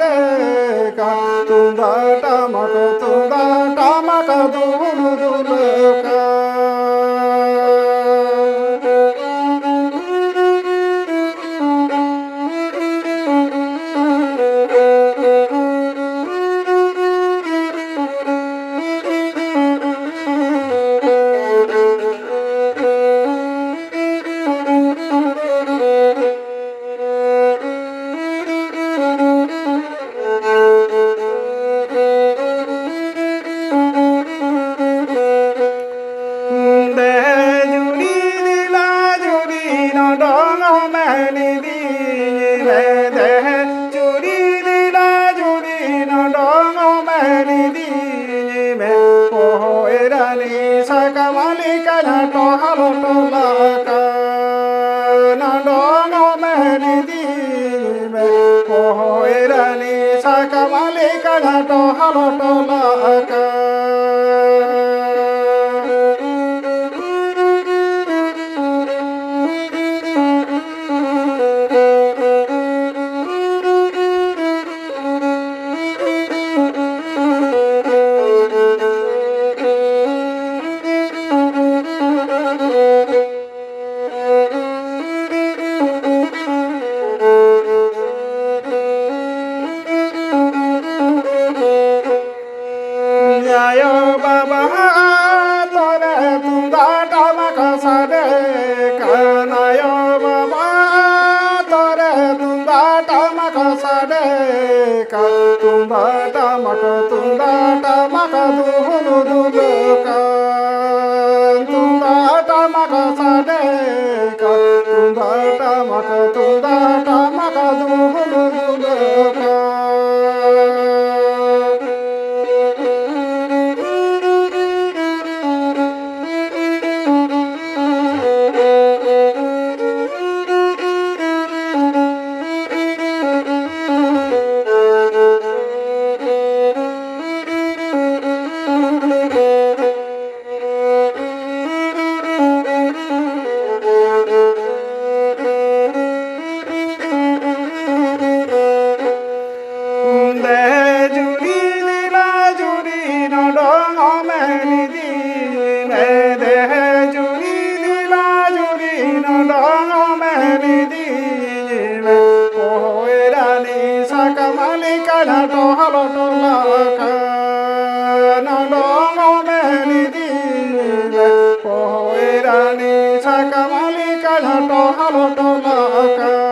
sade ka tunda tamaka dulu dulu ka Sakamali kana to halo to laka na dongo meni di me ko erani sakamali kana to halo to laka Ayo baba tore tunda tamaka sade kana ayo baba tore tunda tamaka sade ka tunda tamaka dulu dulu ka tunda tamaka sade ka tunda tamaka dulu dulu ka to halo to laka na dongo meni di me ko erani sakamali kana to halo to laka